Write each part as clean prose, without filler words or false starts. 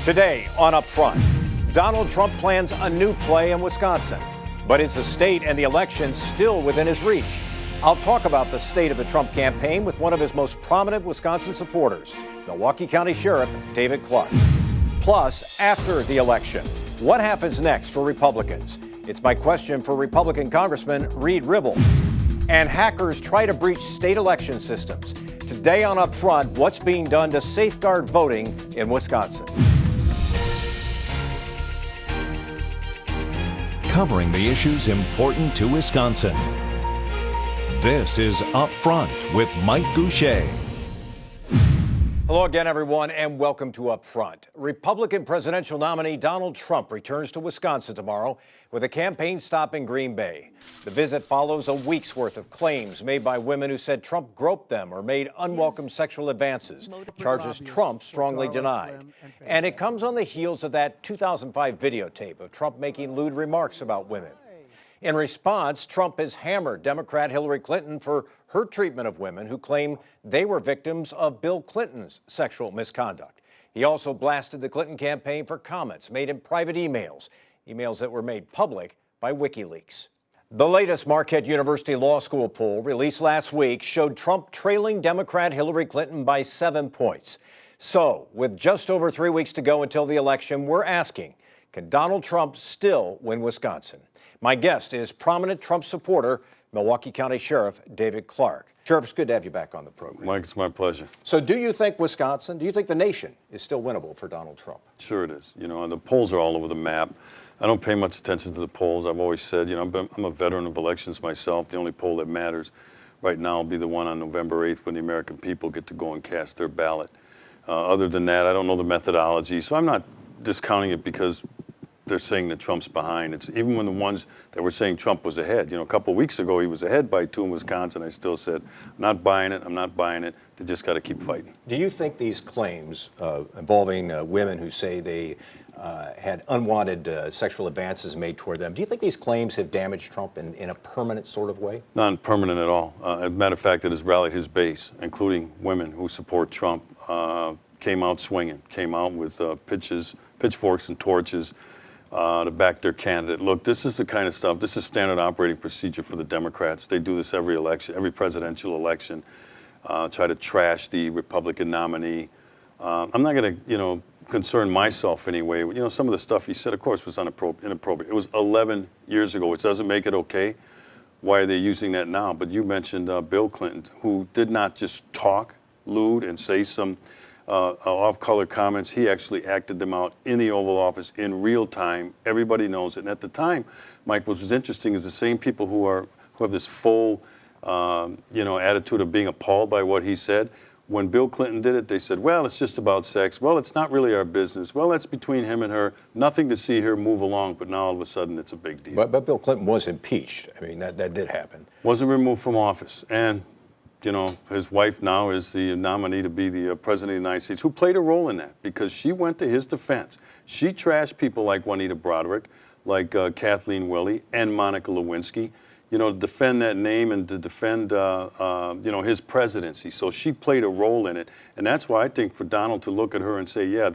Today on Upfront, Donald Trump plans a new play in Wisconsin. But is the state and the election still within his reach? I'll talk about the state of the Trump campaign with one of his most prominent Wisconsin supporters, Milwaukee County Sheriff David Clarke. Plus, after the election, what happens next for Republicans? It's my question for Republican Congressman Reed Ribble. And hackers try to breach state election systems. Today on Upfront, what's being done to safeguard voting in Wisconsin? Covering the issues important to Wisconsin. This is Upfront with Mike Goucher. Hello again, everyone, and welcome to Upfront. Republican presidential nominee Donald Trump returns to Wisconsin tomorrow with a campaign stop in Green Bay. The visit follows a week's worth of claims made by women who said Trump groped them or made unwelcome sexual advances, charges Trump strongly denied. And it comes on the heels of that 2005 videotape of Trump making lewd remarks about women. In response, Trump has hammered Democrat Hillary Clinton for her treatment of women who claim they were victims of Bill Clinton's sexual misconduct. He also blasted the Clinton campaign for comments made in private emails that were made public by WikiLeaks. The latest Marquette University Law School poll released last week showed Trump trailing Democrat Hillary Clinton by 7 points. So, with just over 3 weeks to go until the election, we're asking, can Donald Trump still win Wisconsin? My guest is prominent Trump supporter, Milwaukee County Sheriff David Clarke. Sheriff, it's good to have you back on the program. Mike, it's my pleasure. So do you think Wisconsin, do you think the nation is still winnable for Donald Trump? Sure it is. You know, the polls are all over the map. I don't pay much attention to the polls. I've always said, you know, I'm a veteran of elections myself. The only poll that matters right now will be the one on November 8th when the American people get to go and cast their ballot. Other than that, I don't know the methodology. So I'm not discounting it because they're saying that Trump's behind. It's even when the ones that were saying Trump was ahead. You know, a couple of weeks ago, he was ahead by 2 in Wisconsin. I still said, I'm not buying it. I'm not buying it. They just got to keep fighting. Do you think these claims involving women who say they had unwanted sexual advances made toward them, do you think these claims have damaged Trump in a permanent sort of way? Not permanent at all. As a matter of fact, it has rallied his base, including women who support Trump, came out swinging, came out with pitchforks and torches, to back their candidate. Look, this is the kind of stuff, this is standard operating procedure for the Democrats. They do this every election, every presidential election, try to trash the Republican nominee. I'm not going to, concern myself anyway. You know, some of the stuff he said, of course, was inappropriate. It was 11 years ago, which doesn't make it okay. Why are they using that now? But you mentioned Bill Clinton, who did not just talk lewd and say some off-color comments. He actually acted them out in the Oval Office in real time. Everybody knows it. And at the time, Mike, what was interesting is the same people who have this full, attitude of being appalled by what he said. When Bill Clinton did it, they said, well, it's just about sex. Well, it's not really our business. Well, that's between him and her. Nothing to see her move along. But now all of a sudden, it's a big deal. But Bill Clinton was impeached. I mean, that did happen. Wasn't removed from office. And his wife now is the nominee to be the president of the United States, who played a role in that because she went to his defense. She trashed people like Juanita Broaddrick, like Kathleen Willey, and Monica Lewinsky, to defend that name and to defend, his presidency. So she played a role in it. And that's why I think for Donald to look at her and say, yeah,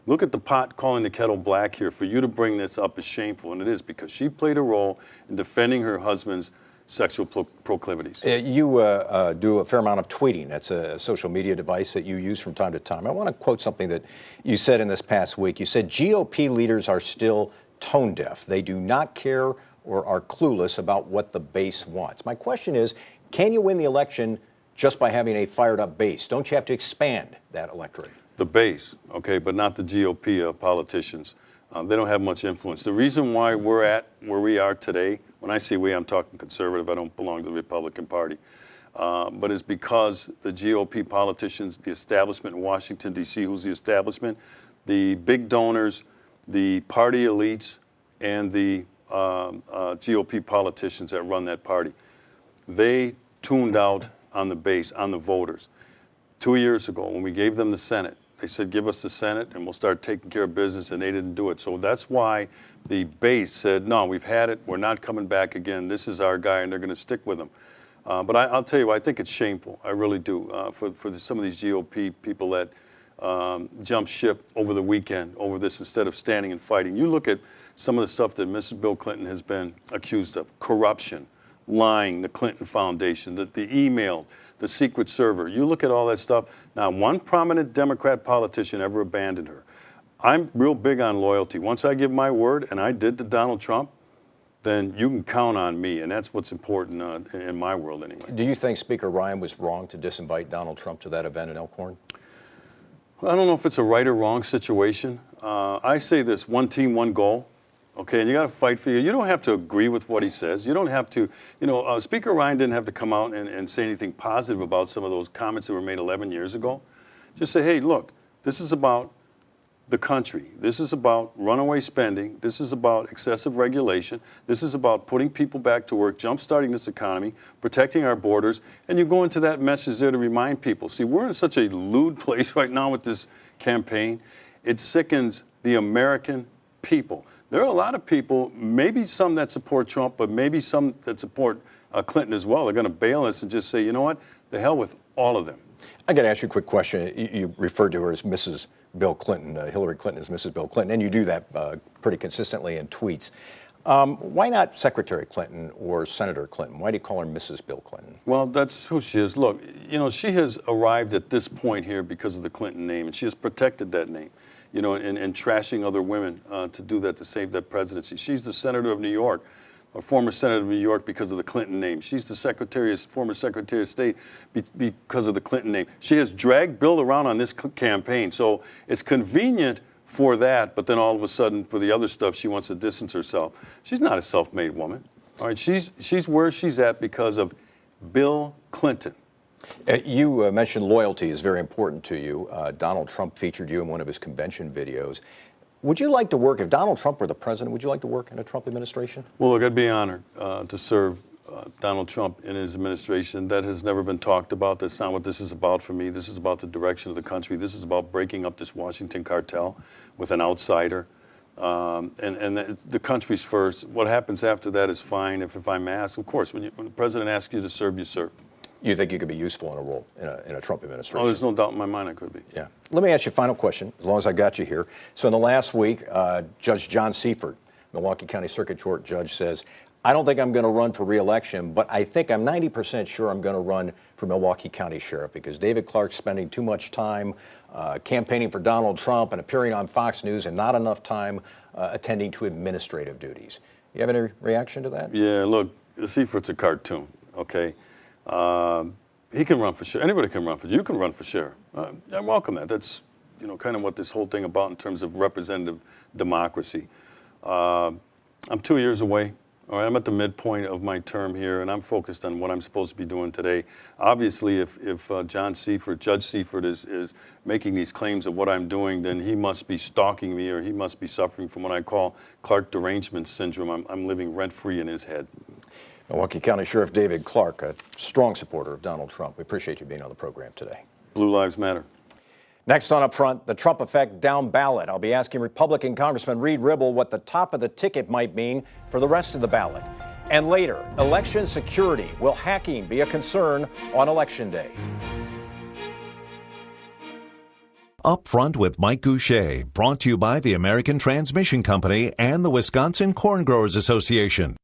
look at the pot calling the kettle black here. For you to bring this up is shameful, and it is because she played a role in defending her husband's sexual proclivities. You do a fair amount of tweeting. That's a social media device that you use from time to time. I want to quote something that you said in this past week. You said GOP leaders are still tone deaf. They do not care or are clueless about what the base wants. My question is, can you win the election just by having a fired up base? Don't you have to expand that electorate? The base, okay, but not the GOP politicians. They don't have much influence. The reason why we're at where we are today, when I say we, I'm talking conservative, I don't belong to the Republican Party, but it's because the GOP politicians, the establishment in Washington, D.C., who's the establishment, the big donors, the party elites, and the GOP politicians that run that party, they tuned out on the base, on the voters. 2 years ago, when we gave them the Senate, they said, give us the Senate and we'll start taking care of business, and they didn't do it. So that's why the base said, no, we've had it. We're not coming back again. This is our guy, and they're going to stick with him. But I'll tell you, I think it's shameful. I really do. For some of these GOP people that jump ship over the weekend over this instead of standing and fighting. You look at some of the stuff that Mrs. Bill Clinton has been accused of: corruption, lying, the Clinton Foundation, the email, the secret server. You look at all that stuff. Not one prominent Democrat politician ever abandoned her. I'm real big on loyalty. Once I give my word, and I did to Donald Trump, then you can count on me, and that's what's important in my world anyway. Do you think Speaker Ryan was wrong to disinvite Donald Trump to that event in Elkhorn? I don't know if it's a right or wrong situation. I say this: one team, one goal. Okay, and you got to fight for you. You don't have to agree with what he says. You don't have to, Speaker Ryan didn't have to come out and say anything positive about some of those comments that were made 11 years ago. Just say, hey, look, this is about the country. This is about runaway spending. This is about excessive regulation. This is about putting people back to work, jumpstarting this economy, protecting our borders. And you go into that message there to remind people. See, we're in such a lewd place right now with this campaign. It sickens the American people. There are a lot of people, maybe some that support Trump, but maybe some that support Clinton as well. They're going to bail us and just say, you know what, the hell with all of them. I got to ask you a quick question. You referred to her as Mrs. Bill Clinton. Hillary Clinton is Mrs. Bill Clinton, and you do that pretty consistently in tweets. Why not Secretary Clinton or Senator Clinton? Why do you call her Mrs. Bill Clinton? Well, that's who she is. Look, she has arrived at this point here because of the Clinton name, and she has protected that name, and trashing other women to do that, to save that presidency. She's the senator of New York, a former senator of New York, because of the Clinton name. She's the former Secretary of State because of the Clinton name. She has dragged Bill around on this campaign, so it's convenient for that, but then all of a sudden, for the other stuff, she wants to distance herself. She's not a self-made woman. All right, she's where she's at because of Bill Clinton. You mentioned loyalty is very important to you. Donald Trump featured you in one of his convention videos. Would you like to work, if Donald Trump were the president, would you like to work in a Trump administration? Well, look, I'd be honored to serve Donald Trump in his administration. That has never been talked about. That's not what this is about for me. This is about the direction of the country. This is about breaking up this Washington cartel with an outsider. And the country's first. What happens after that is fine if I'm asked. Of course, when the president asks you to serve, you serve. You think you could be useful in a role in a Trump administration? Oh, there's no doubt in my mind I could be. Yeah. Let me ask you a final question, as long as I got you here. So in the last week, Judge John Seifert, Milwaukee County Circuit Court judge, says, I don't think I'm going to run for re-election, but I think I'm 90% sure I'm going to run for Milwaukee County Sheriff because David Clark's spending too much time campaigning for Donald Trump and appearing on Fox News and not enough time attending to administrative duties. You have any reaction to that? Yeah, look, Seifert's a cartoon, okay? He can run for sheriff. Anybody can run for. You can run for sheriff. I welcome that. That's kind of what this whole thing about in terms of representative democracy. I'm 2 years away. All right, I'm at the midpoint of my term here, and I'm focused on what I'm supposed to be doing today. Obviously, if Judge Seifert is making these claims of what I'm doing, then he must be stalking me, or he must be suffering from what I call Clark derangement syndrome. I'm living rent-free in his head. Milwaukee County Sheriff David Clark, a strong supporter of Donald Trump. We appreciate you being on the program today. Blue Lives Matter. Next on Up Front, the Trump effect down ballot. I'll be asking Republican Congressman Reed Ribble what the top of the ticket might mean for the rest of the ballot. And later, election security. Will hacking be a concern on Election Day? Up Front with Mike Goucher, brought to you by the American Transmission Company and the Wisconsin Corn Growers Association.